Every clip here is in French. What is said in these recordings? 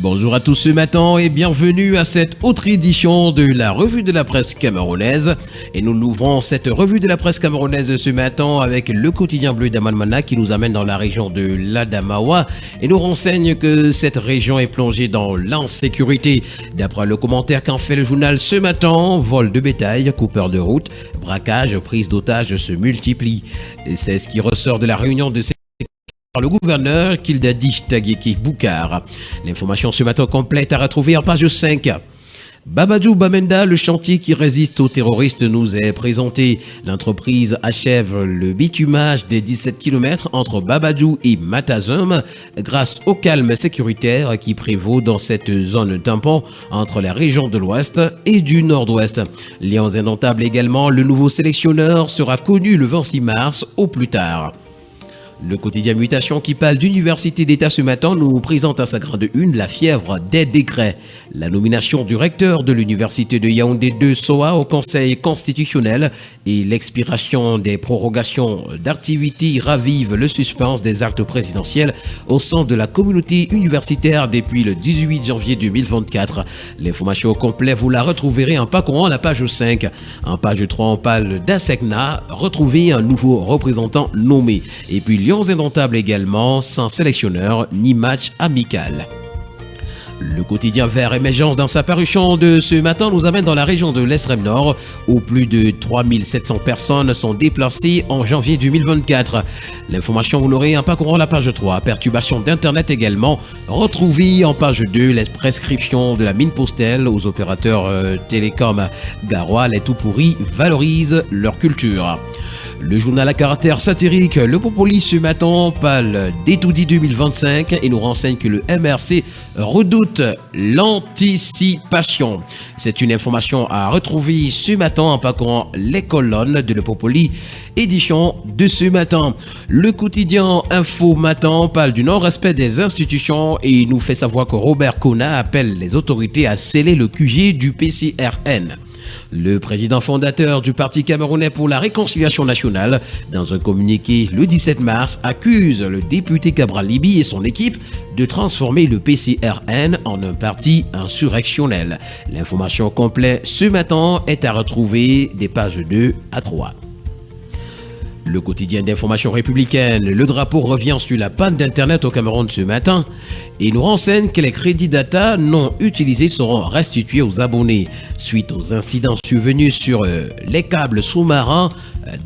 Bonjour à tous ce matin et bienvenue à cette autre édition de la revue de la presse camerounaise. Et nous l'ouvrons cette revue de la presse camerounaise ce matin avec le quotidien bleu d'Amanmana qui nous amène dans la région de l'Adamawa et nous renseigne que cette région est plongée dans l'insécurité. D'après le commentaire qu'en fait le journal ce matin, vol de bétail, coupeurs de route, braquage, prise d'otages se multiplient. Et c'est ce qui ressort de la réunion de par le gouverneur Kildadi Tagiki Boukar. L'information ce matin complète à retrouver en page 5. Babadou Bamenda, le chantier qui résiste aux terroristes, nous est présenté. L'entreprise achève le bitumage des 17 km entre Babadou et Matazum grâce au calme sécuritaire qui prévaut dans cette zone tampon entre les régions de l'Ouest et du Nord-Ouest. Liens indomptables également, le nouveau sélectionneur sera connu le 26 mars au plus tard. Le quotidien Mutation qui parle d'université d'État ce matin nous présente à sa grande une la fièvre des décrets. La nomination du recteur de l'université de Yaoundé 2 SOA au conseil constitutionnel et l'expiration des prorogations d'activités ravivent le suspense des actes présidentiels au sein de la communauté universitaire depuis le 18 janvier 2024. L'information au complet, vous la retrouverez en parcourant la page 5. En page 3, on parle d'Ansecna, retrouver un nouveau représentant nommé. Et puis Lions indomptables également, sans sélectionneur ni match amical. Le quotidien Vert Émergence, dans sa parution de ce matin, nous amène dans la région de l'Extrême Nord, où plus de 3700 personnes sont déplacées en janvier 2024. L'information, vous l'aurez en parcourant la page 3. Perturbation d'Internet également. Retrouvez en page 2 les prescriptions de la mine postale aux opérateurs télécom. Garoua, les tout pourris valorisent leur culture. Le journal à caractère satirique, le Popoli ce matin parle d'Etoudi 2025 et nous renseigne que le MRC redoute l'anticipation. C'est une information à retrouver ce matin en parcourant les colonnes de Le Popoli, édition de ce matin. Le quotidien Info Matin parle du non-respect des institutions et nous fait savoir que Robert Kona appelle les autorités à sceller le QG du PCRN. Le président fondateur du Parti camerounais pour la réconciliation nationale, dans un communiqué le 17 mars, accuse le député Cabral Libi et son équipe de transformer le PCRN en un parti insurrectionnel. L'information complète ce matin est à retrouver des pages 2 à 3. Le quotidien d'information républicaine, le drapeau revient sur la panne d'Internet au Cameroun ce matin et nous renseigne que les crédits data non utilisés seront restitués aux abonnés. Suite aux incidents survenus sur les câbles sous-marins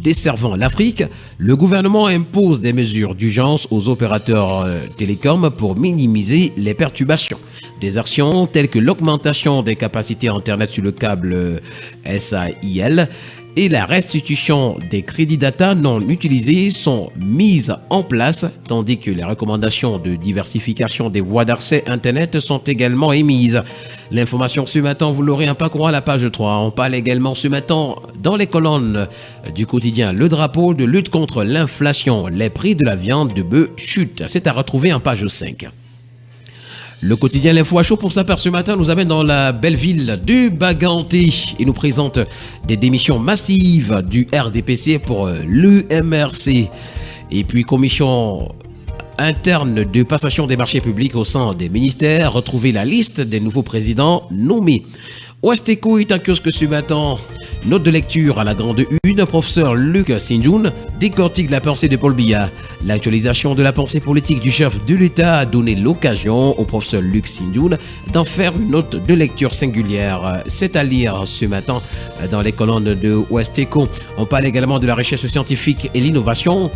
desservant l'Afrique, le gouvernement impose des mesures d'urgence aux opérateurs télécoms pour minimiser les perturbations. Des actions telles que l'augmentation des capacités Internet sur le câble SAIL et la restitution des crédits data non utilisés sont mises en place, tandis que les recommandations de diversification des voies d'accès Internet sont également émises. L'information ce matin, vous l'aurez en parcourant à la page 3. On parle également ce matin dans les colonnes du quotidien Le Drapeau de lutte contre l'inflation. Les prix de la viande de bœuf chutent. C'est à retrouver en page 5. Le quotidien L'Info à chaud pour sa part ce matin nous amène dans la belle ville de Baganté et nous présente des démissions massives du RDPC pour l'EMRC. Et puis commission interne de passation des marchés publics au sein des ministères, retrouvez la liste des nouveaux présidents nommés. Ouestéco est un kiosque ce matin. Note de lecture à la grande une, professeur Luc Sinjoun décortique la pensée de Paul Biya. L'actualisation de la pensée politique du chef de l'État a donné l'occasion au professeur Luc Sinjoun d'en faire une note de lecture singulière. C'est à lire ce matin dans les colonnes de Ouestéco. On parle également de la recherche scientifique et l'innovation.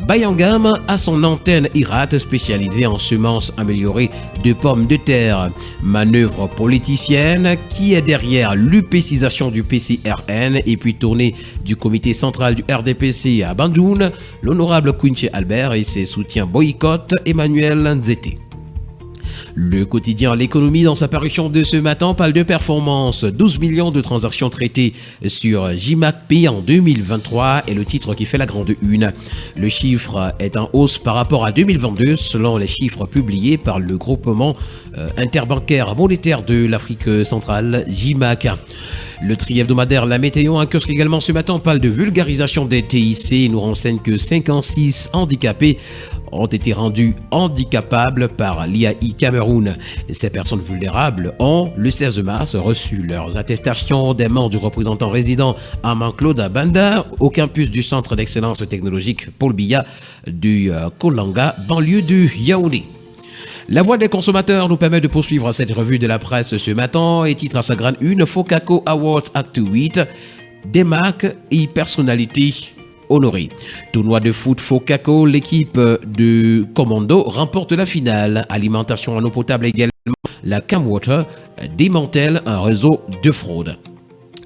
Bayangam a son antenne IRAT spécialisée en semences améliorées de pommes de terre. Manœuvre politicienne qui est derrière l'upécisation du PCRN et puis tournée du comité central du RDPC à Bandoun, l'honorable Quinche Albert et ses soutiens boycottent Emmanuel Nzete. Le quotidien L'économie, dans sa parution de ce matin, parle de performance. 12 millions de transactions traitées sur JMACP en 2023 est le titre qui fait la grande une. Le chiffre est en hausse par rapport à 2022 selon les chiffres publiés par le groupement interbancaire monétaire de l'Afrique centrale, JMAC. Le tri hebdomadaire La Météo, un kiosque également ce matin, parle de vulgarisation des TIC et nous renseigne que 56 handicapés ont été rendus handicapables par l'IAI Cameroun. Ces personnes vulnérables ont, le 16 mars, reçu leurs attestations des membres du représentant résident Armand Claude Abanda au campus du Centre d'excellence technologique Paul Biya du Kolanga, banlieue de Yaoundé. La voix des consommateurs nous permet de poursuivre cette revue de la presse ce matin et titre à sa grande une Focaco Awards Act 8, des marques et personnalités honorées. Tournoi de foot Focaco, l'équipe de Commando remporte la finale. Alimentation en eau potable également, la Camwater démantèle un réseau de fraude.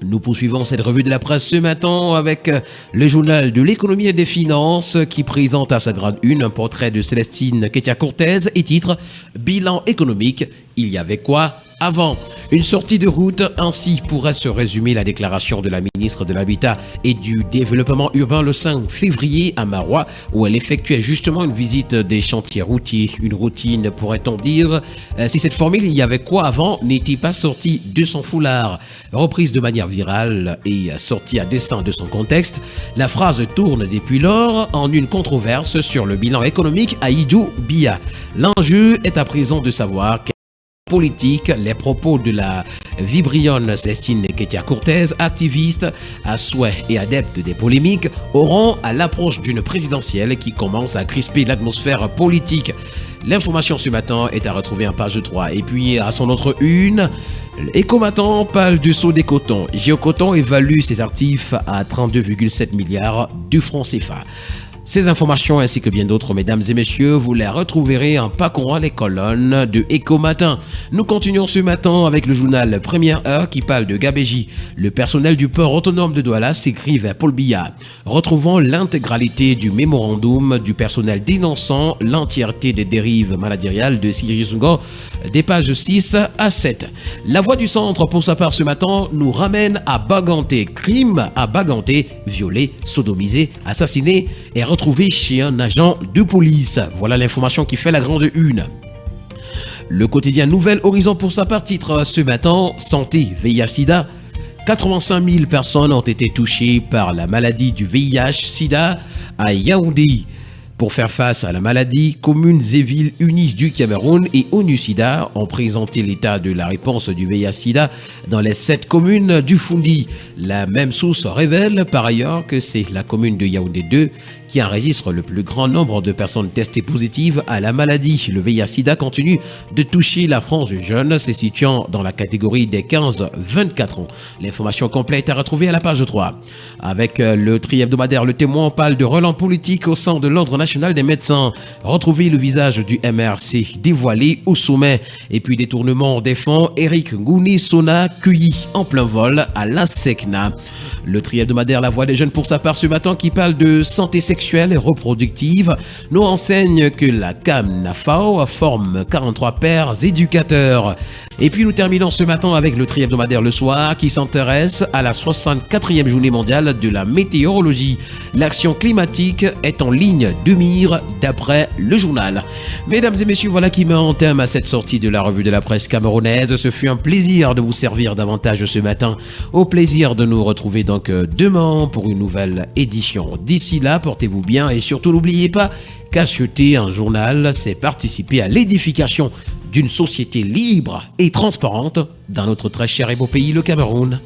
Nous poursuivons cette revue de la presse ce matin avec le journal de l'économie et des finances qui présente à sa grade 1 un portrait de Célestine Ketia-Cortez et titre « Bilan économique, il y avait quoi ?» Avant une sortie de route, ainsi pourrait se résumer la déclaration de la ministre de l'Habitat et du Développement urbain le 5 février à Marois, où elle effectuait justement une visite des chantiers routiers. Une routine, pourrait-on dire, si cette formule il y avait quoi avant n'était pas sortie de son foulard. Reprise de manière virale et sortie à dessein de son contexte, la phrase tourne depuis lors en une controverse sur le bilan économique à Idjou Biya. L'enjeu est à présent de savoir politique, les propos de la vibrionne Célestine Ketia-Cortez, activiste à souhait et adepte des polémiques, auront à l'approche d'une présidentielle qui commence à crisper l'atmosphère politique. L'information ce matin est à retrouver en page 3. Et puis à son autre une, Ecomatin parle du saut des cotons. Géocoton évalue ses actifs à 32,7 milliards de francs CFA. Ces informations ainsi que bien d'autres, mesdames et messieurs, vous les retrouverez en parcourant les colonnes de Ecomatin. Nous continuons ce matin avec le journal Première Heure qui parle de Gabéji. Le personnel du port autonome de Douala s'écrit vers Paul Biya. Retrouvons l'intégralité du mémorandum du personnel dénonçant l'entièreté des dérives managériales de Sirius Ngo, des pages 6 à 7. La voix du centre, pour sa part ce matin, nous ramène à Baganté. Crime à Baganté, violé, sodomisé, assassiné et retrouvé chez un agent de police. Voilà l'information qui fait la grande une. Le quotidien Nouvel Horizon pour sa part titre ce matin Santé, VIH-Sida. 85 000 personnes ont été touchées par la maladie du VIH-Sida à Yaoundé. Pour faire face à la maladie, communes et villes unies du Cameroun et ONU-SIDA ont présenté l'état de la réponse du VIH-Sida dans les 7 communes du Foundi. La même source révèle par ailleurs que c'est la commune de Yaoundé 2 qui enregistre le plus grand nombre de personnes testées positives à la maladie. Le VIH-Sida continue de toucher la France jeune, se situant dans la catégorie des 15-24 ans. L'information complète est à retrouver à la page 3. Avec le tri hebdomadaire Le Témoin, parle de relents politiques au sein de l'Ordre national des médecins. Retrouver le visage du MRC dévoilé au sommet. Et puis détournement des fonds, Eric Ngouni-Sona cueilli en plein vol à la SECNA. Le tri hebdomadaire La Voix des Jeunes pour sa part ce matin qui parle de santé sexuelle et reproductive nous renseigne que la CAM-NAFAO forme 43 pairs éducateurs. Et puis nous terminons ce matin avec le tri hebdomadaire Le Soir qui s'intéresse à la 64e journée mondiale de la météorologie. L'action climatique est en ligne de mire d'après le journal. Mesdames et messieurs, voilà qui met en terme à cette sortie de la revue de la presse camerounaise. Ce fut un plaisir de vous servir davantage ce matin. Au plaisir de nous retrouver donc demain pour une nouvelle édition. D'ici là, portez-vous bien et surtout n'oubliez pas qu'acheter un journal, c'est participer à l'édification d'une société libre et transparente dans notre très cher et beau pays, le Cameroun.